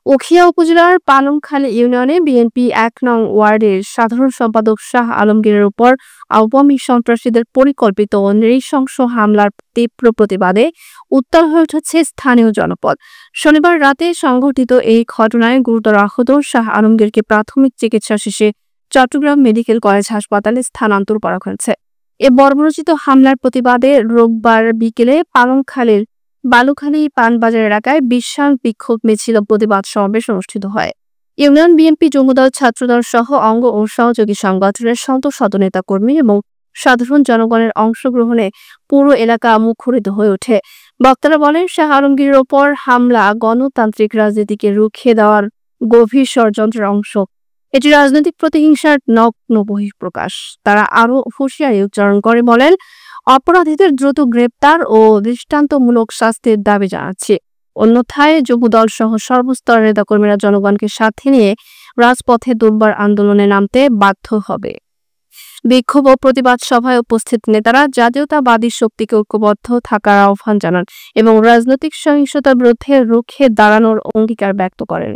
উখিয়া উপজেলার পালংখালী ইউনিয়নে বিএনপি ১ নং ওয়ার্ডের সাধারণ সম্পাদক শাহ আলমগীরের উপর আওয়ামী সন্ত্রাসীদের পরিকল্পিত ও নৃশংস হামলার তীব্র প্রতিবাদে উত্তাল হয়ে উঠেছে স্থানীয় জনপদ। শনিবার রাতে সংঘটিত এই ঘটনায় গুরুতর আহত শাহ আলমগীরকে প্রাথমিক চিকিৎসা শেষে চট্টগ্রাম মেডিকেল কলেজ হাসপাতালে স্থানান্তর করা হয়েছে। এ বর্বরোচিত হামলার প্রতিবাদে রোববার বিকেলে পালংখালীর বালুখালী পানবাজার এলাকায় বিশাল বিক্ষোভ মিছিল ও প্রতিবাদ সমাবেশ অনুষ্ঠিত হয়। ইউনিয়ন বিএনপি, যুবদল, ছাত্রদল সহ অঙ্গ ও সহযোগী সংগঠনের শত শত নেতাকর্মী এবং সাধারণ জনগণের অংশগ্রহণে পুরো এলাকা মুখরিত হয়ে ওঠে। বক্তারা বলেন, শাহ আলমগীরের ওপর হামলা গণতান্ত্রিক রাজনীতিকে রুখে দেওয়ার গভীর ষড়যন্ত্রের অংশ। এটি রাজনৈতিক প্রতিহিংসার নগ্ন বহিঃপ্রকাশ। তারা আরও হুঁশিয়ারি উচ্চারণ করে বলেন, অপরাধীদের দ্রুত গ্রেপ্তার ও দৃষ্টান্তমূলক শাস্তির দাবি জানাচ্ছে। অন্যথায় যুবদল সহ সর্বস্তরের নেতাকর্মীরা জনগণকে সাথে নিয়ে রাজপথে দুর্বার আন্দোলনে নামতে বাধ্য হবে। বিক্ষোভ ও প্রতিবাদ সভায় উপস্থিত নেতারা জাতীয়তাবাদী শক্তিকে ঐক্যবদ্ধ থাকার আহ্বান জানান এবং রাজনৈতিক সহিংসতার বিরুদ্ধে রুখে দাঁড়ানোর অঙ্গীকার ব্যক্ত করেন।